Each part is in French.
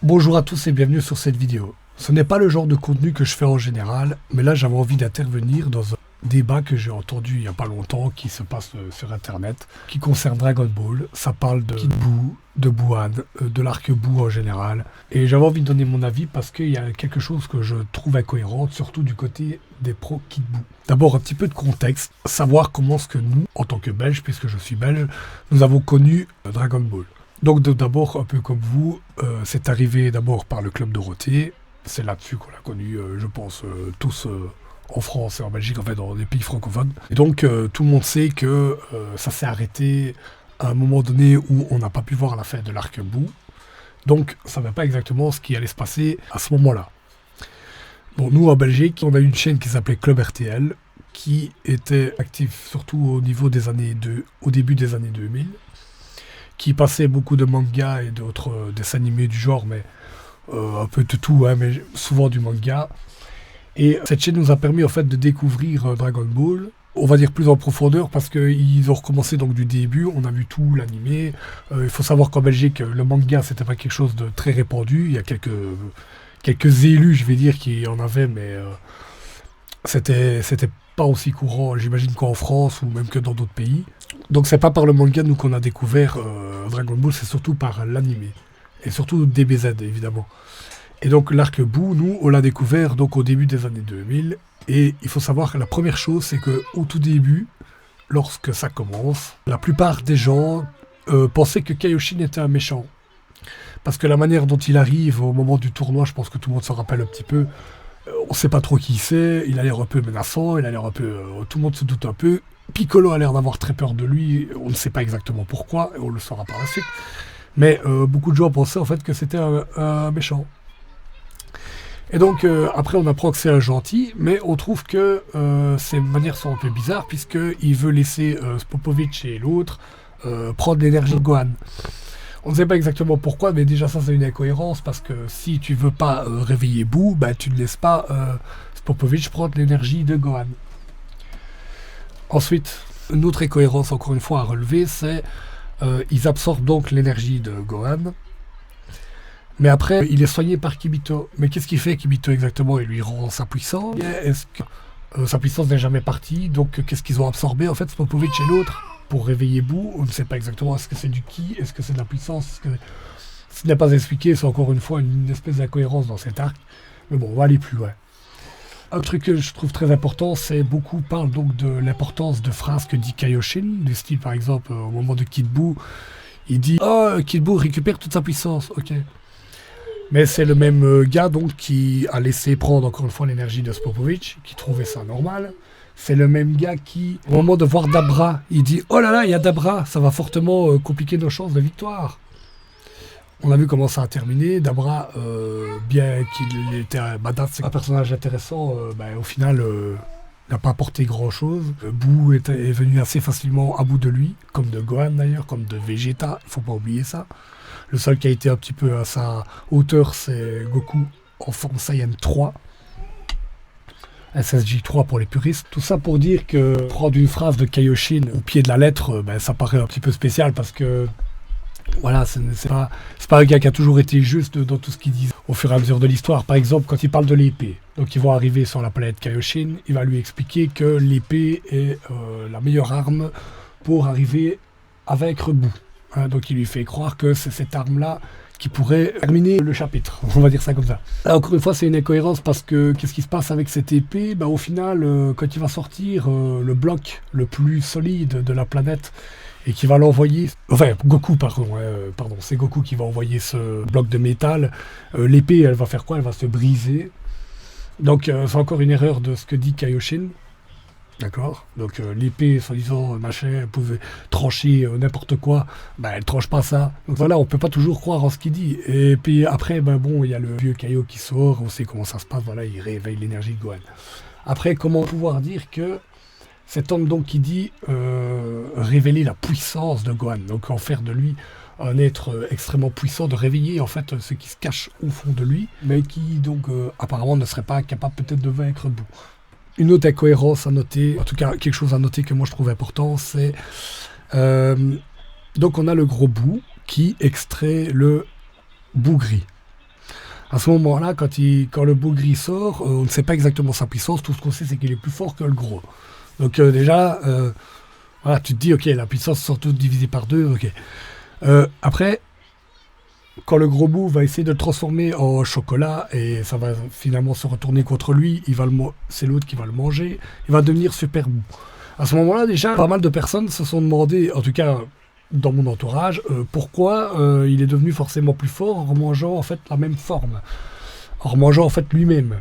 Bonjour à tous et bienvenue sur cette vidéo. Ce n'est pas le genre de contenu que je fais en général, mais là j'avais envie d'intervenir dans un débat que j'ai entendu il n'y a pas longtemps qui se passe sur internet, qui concerne Dragon Ball. Ça parle de Kid Buu, de Buan, de l'arc-bout en général. Et j'avais envie de donner mon avis parce qu'il y a quelque chose que je trouve incohérent, surtout du côté des pros Kid Buu. D'abord un petit peu de contexte, savoir comment est-ce que nous, en tant que Belges, puisque je suis belge, nous avons connu Dragon Ball. Donc d'abord, un peu comme vous, c'est arrivé d'abord par le Club Dorothée. C'est là-dessus qu'on l'a connu, je pense, tous en France et en Belgique, en fait, dans les pays francophones. Et donc tout le monde sait que ça s'est arrêté à un moment donné où on n'a pas pu voir la fin de l'arc-bout. Donc on ne savait pas exactement ce qui allait se passer à ce moment-là. Bon, nous, en Belgique, on a une chaîne qui s'appelait Club RTL, qui était active surtout au début des années 2000. Qui passait beaucoup de mangas et d'autres dessins animés du genre, mais un peu de tout, hein, mais souvent du manga. Et cette chaîne nous a permis en fait de découvrir Dragon Ball, on va dire plus en profondeur, parce qu'ils ont recommencé donc du début, on a vu tout l'animé. Il faut savoir qu'en Belgique, le manga, c'était pas quelque chose de très répandu. Il y a quelques élus, je vais dire, qui en avaient, mais c'était pas aussi courant, j'imagine, qu'en France ou même que dans d'autres pays. Donc c'est pas par le manga nous qu'on a découvert Dragon Ball, c'est surtout par l'animé. Et surtout DBZ évidemment. Et donc l'arc-bout, nous on l'a découvert donc au début des années 2000. Et il faut savoir que la première chose c'est que au tout début, lorsque ça commence, la plupart des gens pensaient que Kaioshin était un méchant. Parce que la manière dont il arrive au moment du tournoi, je pense que tout le monde s'en rappelle un petit peu. On sait pas trop qui c'est, il a l'air un peu menaçant, il a l'air un peu... tout le monde se doute un peu. Piccolo a l'air d'avoir très peur de lui, on ne sait pas exactement pourquoi, et on le saura par la suite. Mais beaucoup de gens pensaient en fait que c'était un méchant. Et donc après on apprend que c'est un gentil, mais on trouve que ses manières sont un peu bizarres, puisqu'il veut laisser Spopovich et l'autre prendre l'énergie de Gohan. On ne sait pas exactement pourquoi, mais déjà ça c'est une incohérence, parce que si tu veux pas réveiller Buu, bah, tu ne laisses pas Spopovich prendre l'énergie de Gohan. Ensuite, une autre incohérence encore une fois à relever, c'est ils absorbent donc l'énergie de Gohan, mais après il est soigné par Kibito. Mais qu'est-ce qu'il fait Kibito exactement? Il lui rend sa puissance. Est-ce que sa puissance n'est jamais partie? Donc qu'est-ce qu'ils ont absorbé en fait, Spopovich et l'autre, pour réveiller Buu? On ne sait pas exactement. Est-ce que c'est du ki? Est-ce que c'est de la puissance? Ce n'est pas expliqué, c'est encore une fois une espèce d'incohérence dans cet arc. Mais bon, on va aller plus loin. Un truc que je trouve très important, c'est beaucoup parlent donc de l'importance de phrases que dit Kaioshin, du style par exemple au moment de Kid Buu, il dit « Oh, Kid Buu récupère toute sa puissance, ok ». Mais c'est le même gars donc qui a laissé prendre encore une fois l'énergie de Spopovich, qui trouvait ça normal. C'est le même gars qui, au moment de voir Dabra, il dit « Oh là là, il y a Dabra, ça va fortement compliquer nos chances de victoire ». On a vu comment ça a terminé. Dabra, bien qu'il était un badass, un personnage intéressant, au final, n'a pas apporté grand-chose. Buu est venu assez facilement à bout de lui, comme de Gohan d'ailleurs, comme de Vegeta, il faut pas oublier ça. Le seul qui a été un petit peu à sa hauteur, c'est Goku en forme Saiyan 3. SSJ 3 pour les puristes. Tout ça pour dire que prendre une phrase de Kaioshin au pied de la lettre, ça paraît un petit peu spécial parce que voilà, c'est pas un gars qui a toujours été juste dans tout ce qu'il dit au fur et à mesure de l'histoire. Par exemple, quand il parle de l'épée, donc ils vont arriver sur la planète Kaioshin, il va lui expliquer que l'épée est la meilleure arme pour arriver à vaincre Buu. Hein, donc il lui fait croire que c'est cette arme-là qui pourrait terminer le chapitre, on va dire ça comme ça. Là, encore une fois, c'est une incohérence parce que qu'est-ce qui se passe avec cette épée? Au final, quand il va sortir le bloc le plus solide de la planète, et qui va l'envoyer... Enfin, Goku, pardon, c'est Goku qui va envoyer ce bloc de métal. L'épée, elle va faire quoi? Elle va se briser. Donc, c'est encore une erreur de ce que dit Kaioshin. D'accord? Donc, l'épée, soi-disant, machin, elle pouvait trancher n'importe quoi. Elle tranche pas ça. Donc voilà, on peut pas toujours croire en ce qu'il dit. Et puis après, il y a le vieux Kaio qui sort, on sait comment ça se passe, voilà, il réveille l'énergie de Gohan. Après, comment pouvoir dire que cet homme donc qui dit révéler la puissance de Gohan, donc en faire de lui un être extrêmement puissant, de réveiller en fait ce qui se cache au fond de lui, mais qui donc apparemment ne serait pas capable peut-être de vaincre Buu. Une autre incohérence à noter, en tout cas quelque chose à noter que moi je trouve important, c'est donc on a le gros Buu qui extrait le Buu gris. À ce moment-là, quand le beau gris sort, on ne sait pas exactement sa puissance. Tout ce qu'on sait, c'est qu'il est plus fort que le gros. Donc déjà, voilà, tu te dis, ok, la puissance surtout divisée par 2, ok. Après, quand le gros bout va essayer de le transformer en chocolat et ça va finalement se retourner contre lui, c'est l'autre qui va le manger, il va devenir super bout. À ce moment-là, déjà, pas mal de personnes se sont demandé, en tout cas dans mon entourage, pourquoi il est devenu forcément plus fort en mangeant en fait la même forme, en mangeant en fait lui-même.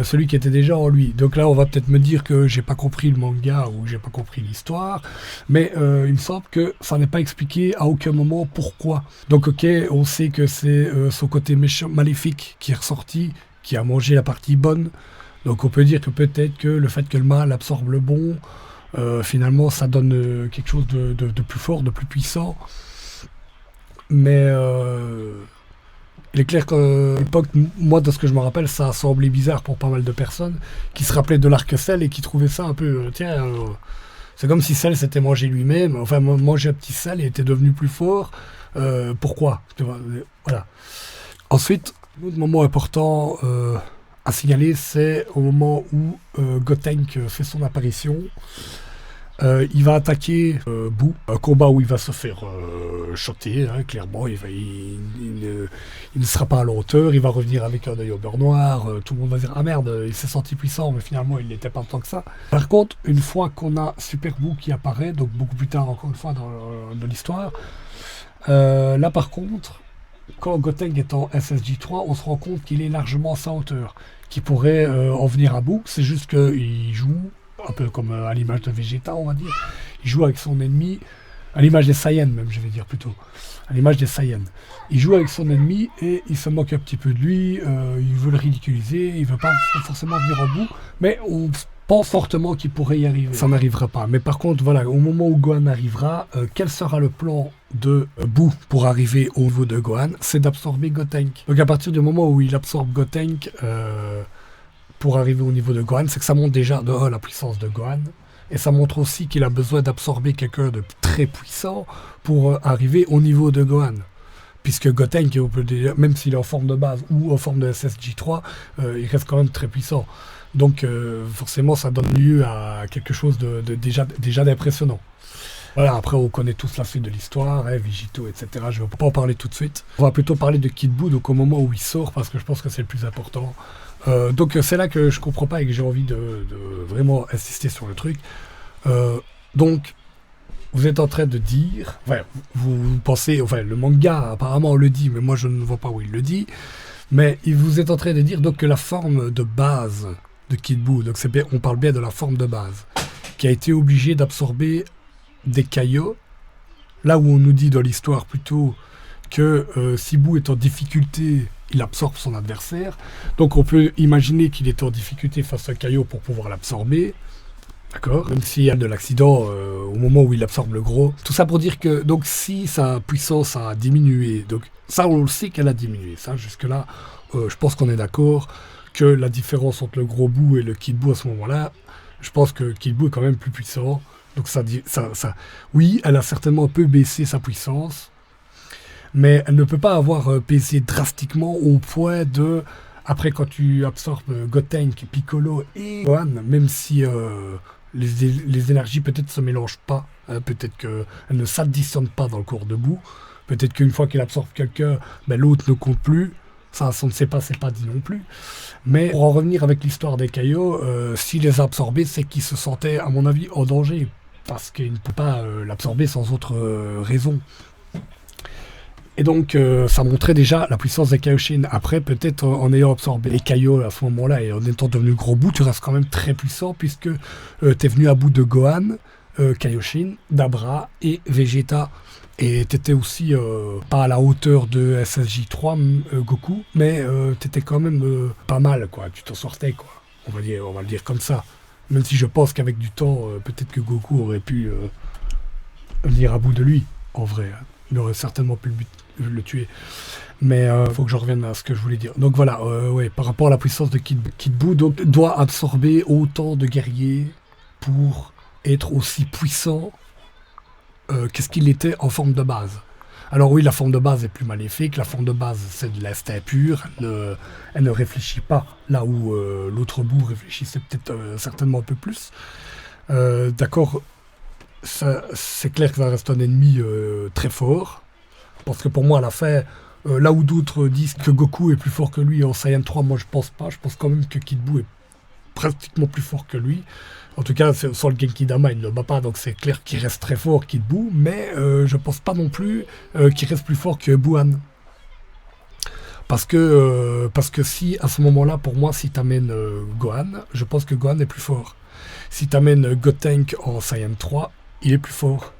Celui qui était déjà en lui. Donc là, on va peut-être me dire que j'ai pas compris le manga ou j'ai pas compris l'histoire, mais il me semble que ça n'est pas expliqué à aucun moment pourquoi. Donc ok, on sait que c'est son côté méchant, maléfique qui est ressorti, qui a mangé la partie bonne. Donc on peut dire que peut-être que le fait que le mal absorbe le bon, finalement, ça donne quelque chose de plus fort, de plus puissant. Mais il est clair qu'à l'époque, moi, de ce que je me rappelle, ça a semblé bizarre pour pas mal de personnes qui se rappelaient de l'arc-Cell et qui trouvaient ça un peu... c'est comme si Cell s'était mangé lui-même, enfin, manger un petit Cell et était devenu plus fort. Pourquoi? Voilà. Ensuite, un autre moment important à signaler, c'est au moment où Gotenk fait son apparition. Il va attaquer Boo, un combat où il va se faire choter, hein, clairement, il ne sera pas à la hauteur, il va revenir avec un œil au beurre noir, tout le monde va dire « Ah merde, il s'est senti puissant, mais finalement il n'était pas tant que ça ». Par contre, une fois qu'on a Super Boo qui apparaît, donc beaucoup plus tard encore une fois dans l'histoire, là par contre, quand Gotenk est en SSJ3, on se rend compte qu'il est largement à sa hauteur, qu'il pourrait en venir à bout, c'est juste qu'il joue un peu comme à l'image de Vegeta, on va dire. Il joue avec son ennemi, à l'image des Saiyans même, je vais dire plutôt. À l'image des Saiyans. Il joue avec son ennemi et il se moque un petit peu de lui, il veut le ridiculiser, il veut pas forcément venir au bout, mais on pense fortement qu'il pourrait y arriver. Ça n'arrivera pas. Mais par contre, voilà, au moment où Gohan arrivera, quel sera le plan de Boo pour arriver au niveau de Gohan? C'est d'absorber Gotenk. Donc à partir du moment où il absorbe Gotenk, pour arriver au niveau de Gohan, c'est que ça montre déjà de la puissance de Gohan, et ça montre aussi qu'il a besoin d'absorber quelqu'un de très puissant pour arriver au niveau de Gohan. Puisque Gotenk, même s'il est en forme de base ou en forme de SSJ3, il reste quand même très puissant. Donc forcément, ça donne lieu à quelque chose de déjà d'impressionnant. Voilà, après on connaît tous la suite de l'histoire, hein, Vegito, etc. Je ne vais pas en parler tout de suite. On va plutôt parler de Kid Buu, donc au moment où il sort, parce que je pense que c'est le plus important. Donc c'est là que je comprends pas et que j'ai envie de vraiment insister sur le truc. Donc vous êtes en train de dire, enfin, vous pensez, enfin le manga apparemment le dit, mais moi je ne vois pas où il le dit, mais vous êtes en train de dire donc que la forme de base de Kid Buu, donc on parle bien de la forme de base, qui a été obligée d'absorber des caillots, là où on nous dit dans l'histoire plutôt que si Buu est en difficulté, il absorbe son adversaire. Donc on peut imaginer qu'il est en difficulté face à un caillot pour pouvoir l'absorber. D'accord. Même s'il y a de l'accident au moment où il absorbe le gros. Tout ça pour dire que donc si sa puissance a diminué, donc ça on le sait qu'elle a diminué. Ça jusque-là, je pense qu'on est d'accord que la différence entre le gros Buu et le Kid Buu à ce moment-là, je pense que Kid Buu est quand même plus puissant. Donc oui, elle a certainement un peu baissé sa puissance. Mais elle ne peut pas avoir baissé drastiquement au point de... Après, quand tu absorbes Gotenk, Piccolo et Gohan, même si les énergies peut-être ne se mélangent pas, hein, peut-être qu'elles ne s'additionnent pas dans le corps de Buu, peut-être qu'une fois qu'il absorbe quelqu'un, ben, l'autre ne compte plus, ça on ne sait pas, c'est pas dit non plus. Mais pour en revenir avec l'histoire des caillots, s'il les a absorbés, c'est qu'il se sentait, à mon avis, en danger, parce qu'il ne peut pas l'absorber sans autre raison. Et donc, ça montrait déjà la puissance des Kaioshin. Après, peut-être en ayant absorbé les caillots à ce moment-là et en étant devenu gros Buu, tu restes quand même très puissant puisque tu es venu à bout de Gohan, Kaioshin, Dabra et Vegeta. Et tu étais aussi pas à la hauteur de SSJ3 Goku, mais tu étais quand même pas mal, quoi. Tu t'en sortais, quoi. On va le dire comme ça. Même si je pense qu'avec du temps, peut-être que Goku aurait pu venir à bout de lui, en vrai. Hein. Il aurait certainement pu le tuer. Mais il faut que je revienne à ce que je voulais dire. Donc voilà, ouais, par rapport à la puissance de Kid Buu, donc doit absorber autant de guerriers pour être aussi puissant qu'est-ce qu'il était en forme de base. Alors oui, la forme de base est plus maléfique, la forme de base c'est de l'instinct pur, elle ne réfléchit pas, là où l'autre bout réfléchissait peut-être certainement un peu plus. D'accord, c'est clair que ça reste un ennemi très fort, parce que pour moi à la fin, là où d'autres disent que Goku est plus fort que lui en Saiyan 3, moi je pense pas, je pense quand même que Kid Buu est pratiquement plus fort que lui. En tout cas, sans le Genki Dama, il ne le bat pas, donc c'est clair qu'il reste très fort, Kid Buu, mais je pense pas non plus qu'il reste plus fort que Buan. Parce que si, à ce moment-là, pour moi, si t'amènes Gohan, je pense que Gohan est plus fort. Si t'amènes Gotenk en Saiyan 3, il est plus fort.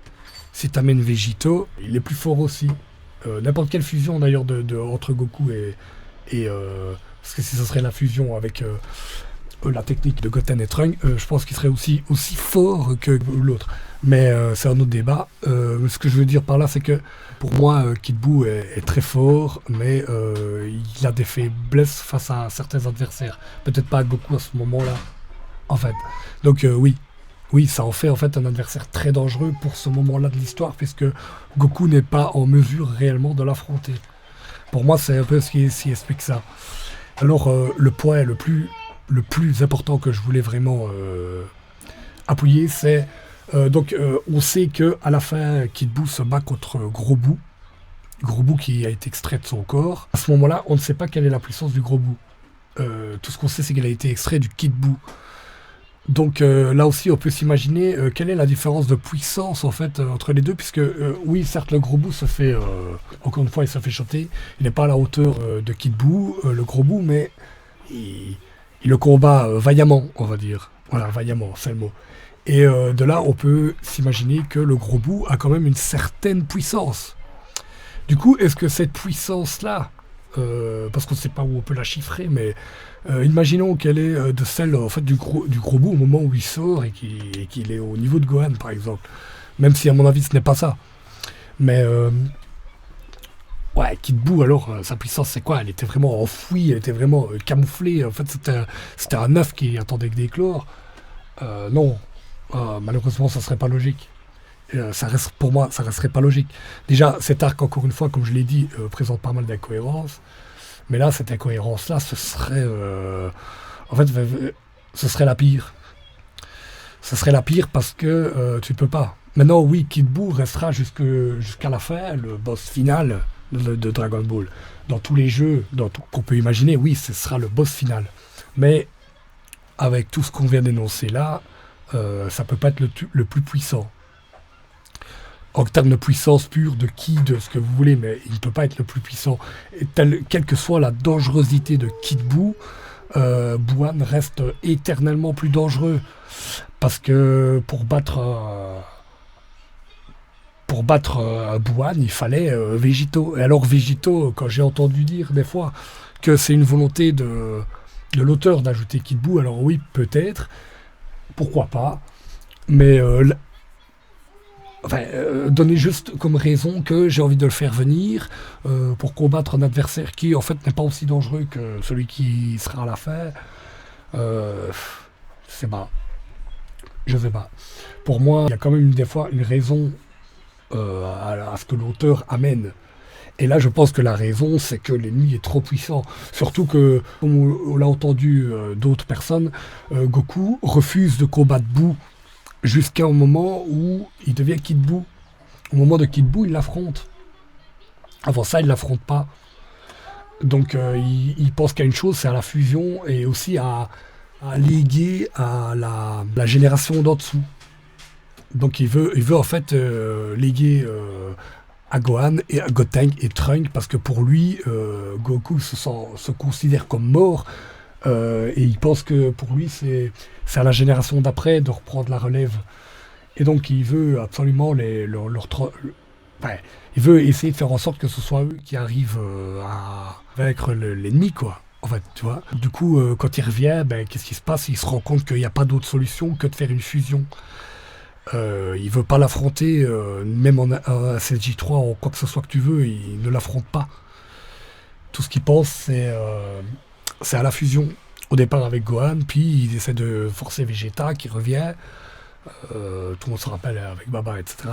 Si t'amènes Vegito, il est plus fort aussi. N'importe quelle fusion d'ailleurs entre Goku et parce que si ce serait la fusion avec la technique de Goten et Trunks, je pense qu'il serait aussi fort que l'autre. Mais c'est un autre débat. Ce que je veux dire par là, c'est que pour moi, Kid Buu est très fort, mais il a des faiblesses face à certains adversaires. Peut-être pas à Goku à ce moment-là, en fait. Donc oui, ça en fait en fait un adversaire très dangereux pour ce moment-là de l'histoire, puisque Goku n'est pas en mesure réellement de l'affronter. Pour moi, c'est un peu ce qui explique ça. Alors, le point le plus important que je voulais vraiment appuyer, c'est on sait que à la fin, Kid Buu se bat contre Gros Buu qui a été extrait de son corps. À ce moment-là, on ne sait pas quelle est la puissance du Gros Buu. Tout ce qu'on sait, c'est qu'elle a été extrait du Kid Buu. Donc là aussi, on peut s'imaginer quelle est la différence de puissance en fait entre les deux, puisque oui, certes, le Gros Buu se fait, encore une fois, il se fait choter. Il n'est pas à la hauteur de Kid Buu, le Gros Buu, mais il le combat vaillamment, on va dire. Voilà, vaillamment, c'est le mot. Et de là, on peut s'imaginer que le Gros Buu a quand même une certaine puissance. Du coup, est-ce que cette puissance-là, parce qu'on ne sait pas où on peut la chiffrer, mais imaginons qu'elle est de celle en fait, du gros Buu au moment où il sort et qu'il est au niveau de Gohan, par exemple. Même si, à mon avis, ce n'est pas ça. Mais ouais, Kid Buu, alors, sa puissance, c'est quoi? Elle était vraiment enfouie, elle était vraiment camouflée. En fait, c'était un œuf qui attendait que d'éclore. Non, malheureusement, ça serait pas logique. Pour moi, ça resterait pas logique. Déjà, cet arc, encore une fois, comme je l'ai dit, présente pas mal d'incohérences. Mais là, cette incohérence-là, ce serait... en fait, ce serait la pire. Ce serait la pire parce que tu ne peux pas. Maintenant, oui, Kid Buu restera jusqu'à la fin, le boss final de Dragon Ball. Dans tous les jeux qu'on peut imaginer, oui, ce sera le boss final. Mais avec tout ce qu'on vient d'énoncer là, ça peut pas être le plus puissant. En termes de puissance pure, de ce que vous voulez, mais il ne peut pas être le plus puissant. Et quelle que soit la dangerosité de Kid Buu, Buan reste éternellement plus dangereux. Parce que pour battre Buan, il fallait Vegito. Et alors Vegito, quand j'ai entendu dire des fois que c'est une volonté de l'auteur d'ajouter Kid Buu, alors oui, peut-être, pourquoi pas, mais donner juste comme raison que j'ai envie de le faire venir pour combattre un adversaire qui en fait n'est pas aussi dangereux que celui qui sera à la fin. C'est pas, je sais pas. Pour moi, il y a quand même des fois une raison à ce que l'auteur amène. Et là, je pense que la raison, c'est que l'ennemi est trop puissant. Surtout que, comme on l'a entendu d'autres personnes, Goku refuse de combattre Buu jusqu'au moment où il devient Kid Buu. Au moment de Kid Buu, il l'affronte. Avant ça, il ne l'affronte pas. Donc, il pense qu'à une chose, c'est à la fusion et aussi à léguer à la génération d'en dessous. Donc, il veut en fait léguer à Gohan et à Gotenk et Trunks parce que pour lui, Goku se considère comme mort. Et il pense que pour lui, c'est à la génération d'après de reprendre la relève. Et donc, il veut absolument il veut essayer de faire en sorte que ce soit eux qui arrivent à vaincre l'ennemi, quoi. En fait, tu vois. Du coup, quand il revient, qu'est-ce qui se passe? Il se rend compte qu'il n'y a pas d'autre solution que de faire une fusion. Il veut pas l'affronter, même en SSJ3 ou quoi que ce soit que tu veux, il ne l'affronte pas. Tout ce qu'il pense, c'est à la fusion. Au départ avec Gohan, puis il essaie de forcer Vegeta qui revient. Tout le monde se rappelle avec Baba, etc.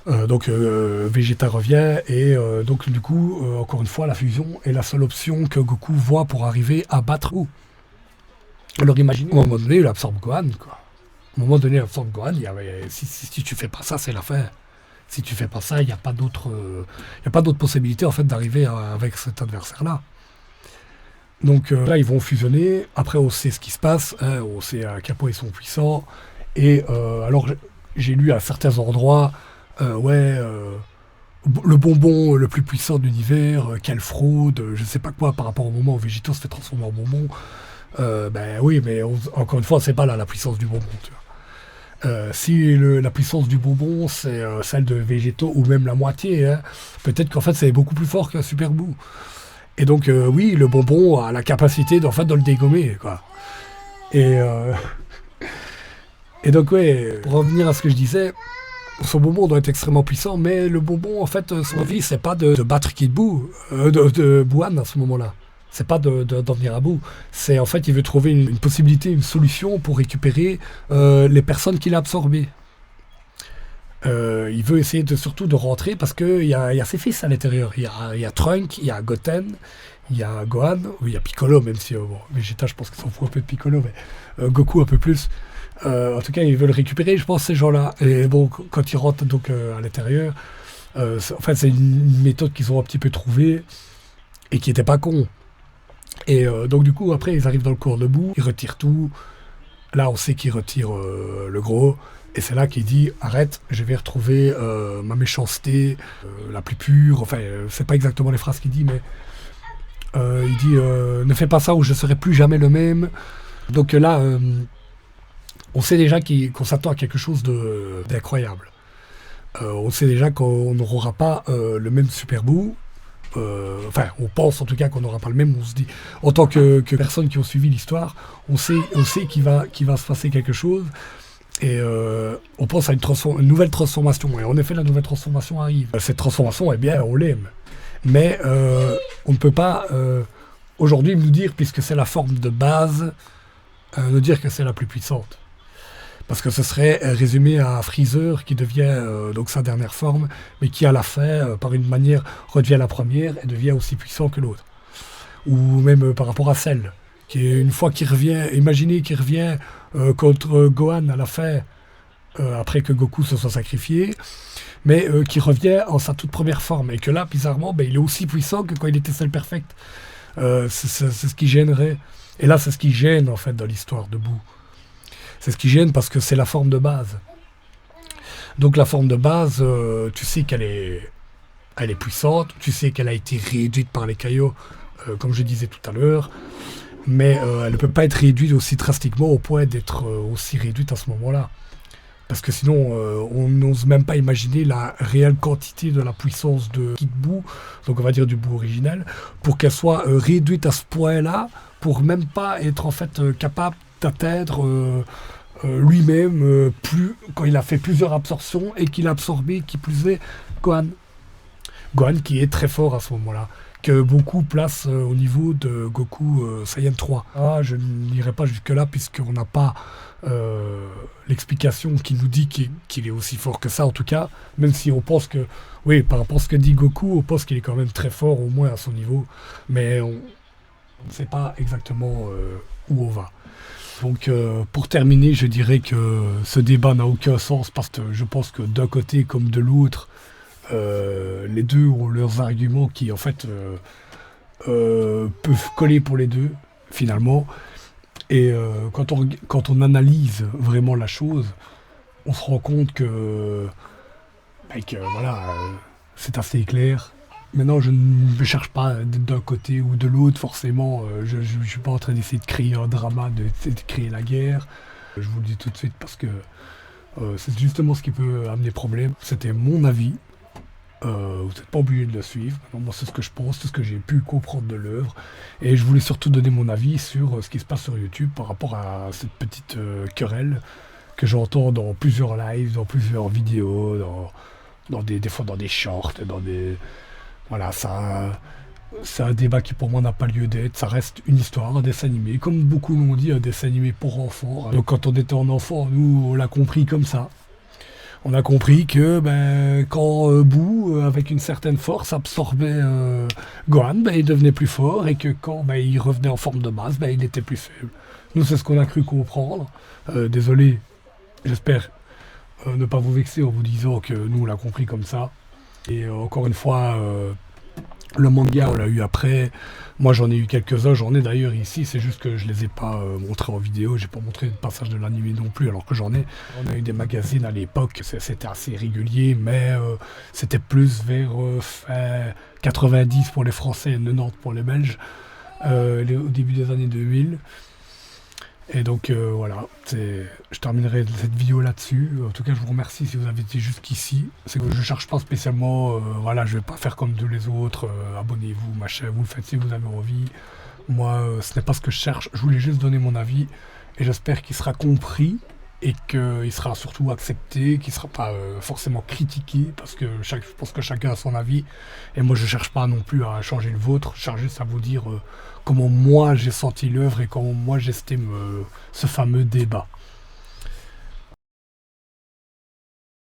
Donc Vegeta revient et donc du coup, encore une fois, la fusion est la seule option que Goku voit pour arriver à battre Goku. Alors imaginez, à un moment donné, il absorbe Gohan, quoi. À un moment donné, il absorbe Gohan, si tu fais pas ça, c'est la fin. Si tu fais pas ça, il n'y a pas d'autre possibilité en fait d'arriver avec cet adversaire-là. Donc là, ils vont fusionner. Après, on sait ce qui se passe, hein, on sait à quel point ils sont puissants. Et alors, j'ai lu à certains endroits, le bonbon le plus puissant de l'univers, quelle fraude, je sais pas quoi, par rapport au moment où Vegeta se fait transformer en bonbon. Ben oui, mais encore une fois, c'est pas là la puissance du bonbon. Tu vois. Si la puissance du bonbon, c'est celle de Végéto, ou même la moitié, hein, peut-être qu'en fait, c'est beaucoup plus fort qu'un Super Buu. Et donc, oui, le bonbon a la capacité de le dégommer, quoi. Et donc, ouais, pour revenir à ce que je disais, son bonbon doit être extrêmement puissant, mais le bonbon, en fait, son envie, c'est pas de battre Kid Buu, de Buan à ce moment-là. C'est pas d'en venir à bout. C'est en fait, il veut trouver une possibilité, une solution pour récupérer les personnes qu'il a absorbées. Il veut essayer surtout de rentrer parce qu'il y a ses fils à l'intérieur. Il y a Trunk, il y a Goten, il y a Gohan, il y a Piccolo, même si Vegeta, je pense qu'il s'en fout un peu de Piccolo, mais Goku un peu plus. En tout cas, ils veulent récupérer, je pense, ces gens-là. Et bon, quand ils rentrent donc à l'intérieur, en fait, c'est une méthode qu'ils ont un petit peu trouvée et qui n'était pas con. Et donc du coup, après, ils arrivent dans le corps de Buu, ils retirent tout. Là, on sait qu'ils retirent le gros. Et c'est là qu'il dit « Arrête, je vais retrouver ma méchanceté la plus pure. » Enfin, c'est pas exactement les phrases qu'il dit, mais il dit « Ne fais pas ça ou je serai plus jamais le même. » Donc là, on sait déjà qu'on s'attend à quelque chose d'incroyable. On sait déjà qu'on n'aura pas le même Super Buu. Enfin, on pense en tout cas qu'on n'aura pas le même. On se dit, en tant que personnes qui ont suivi l'histoire, on sait qu'il va se passer quelque chose. Et on pense à une nouvelle transformation. Et en effet, la nouvelle transformation arrive. Cette transformation, eh bien, on l'aime. Mais on ne peut pas, aujourd'hui, nous dire, puisque c'est la forme de base, nous dire que c'est la plus puissante. Parce que ce serait résumé à Freezer, qui devient donc sa dernière forme, mais qui à la fin, par une manière, redevient la première et devient aussi puissant que l'autre. Ou même par rapport à Cell, qui est une fois qu'il revient, imaginez qu'il revient contre Gohan à la fin, après que Goku se soit sacrifié, mais qui revient en sa toute première forme, et que là, bizarrement, il est aussi puissant que quand il était Cell Perfect. C'est ce qui gênerait. Et là, c'est ce qui gêne, en fait, dans l'histoire de Buu. C'est ce qui gêne parce que c'est la forme de base. Donc la forme de base, tu sais qu'elle est puissante, tu sais qu'elle a été réduite par les Kaio, comme je disais tout à l'heure, mais elle ne peut pas être réduite aussi drastiquement au point d'être aussi réduite à ce moment-là. Parce que sinon, on n'ose même pas imaginer la réelle quantité de la puissance de Kid Buu, donc on va dire du Buu original, pour qu'elle soit réduite à ce point-là, pour même pas être en fait capable d'atteindre lui-même quand il a fait plusieurs absorptions et qu'il a absorbé, qui plus est, Gohan. Gohan qui est très fort à ce moment-là, que beaucoup placent au niveau de Goku Saiyan 3. Ah, je n'irai pas jusque-là puisqu'on n'a pas l'explication qui nous dit qu'il est aussi fort que ça, en tout cas, même si on pense que, oui, par rapport à ce que dit Goku, on pense qu'il est quand même très fort, au moins à son niveau, mais on ne sait pas exactement où on va. Donc pour terminer, je dirais que ce débat n'a aucun sens parce que je pense que d'un côté comme de l'autre, les deux ont leurs arguments qui en fait peuvent coller pour les deux finalement. Et quand on analyse vraiment la chose, on se rend compte que voilà, c'est assez clair. Maintenant, je ne cherche pas d'un côté ou de l'autre, forcément. Je ne suis pas en train d'essayer de créer un drama, d'essayer de créer la guerre. Je vous le dis tout de suite parce que c'est justement ce qui peut amener problème. C'était mon avis. Vous n'êtes pas obligé de le suivre. Maintenant, moi, c'est ce que je pense, c'est ce que j'ai pu comprendre de l'œuvre. Et je voulais surtout donner mon avis sur ce qui se passe sur YouTube par rapport à cette petite querelle que j'entends dans plusieurs lives, dans plusieurs vidéos, des fois dans des shorts, dans des... Voilà, c'est un débat qui pour moi n'a pas lieu d'être. Ça reste une histoire, un dessin animé. Comme beaucoup l'ont dit, un dessin animé pour enfants. Donc quand on était en enfant, nous, on l'a compris comme ça. On a compris que quand Boo, avec une certaine force, absorbait Gohan, il devenait plus fort, et que quand il revenait en forme de masse, il était plus faible. Nous, c'est ce qu'on a cru comprendre. Désolé, j'espère ne pas vous vexer en vous disant que nous, on l'a compris comme ça. Et encore une fois, le manga, on l'a eu après. Moi, j'en ai eu quelques-uns. J'en ai d'ailleurs ici. C'est juste que je les ai pas montrés en vidéo. J'ai pas montré le passage de l'anime non plus, alors que j'en ai. On a eu des magazines à l'époque. C'était assez régulier, mais c'était plus vers fin 90 pour les Français et 90 pour les Belges, au début des années 2000. Et donc voilà, je terminerai cette vidéo là-dessus. En tout cas, je vous remercie si vous avez été jusqu'ici. C'est que je cherche pas spécialement, voilà, je vais pas faire comme tous les autres, abonnez-vous, machin, vous le faites si vous avez envie. Moi, ce n'est pas ce que je cherche, je voulais juste donner mon avis, et j'espère qu'il sera compris, et qu'il sera surtout accepté, qu'il sera pas forcément critiqué, parce que je pense que chacun a son avis, et moi je cherche pas non plus à changer le vôtre, je cherche juste à vous dire comment moi j'ai senti l'œuvre et comment moi j'estime ce fameux débat.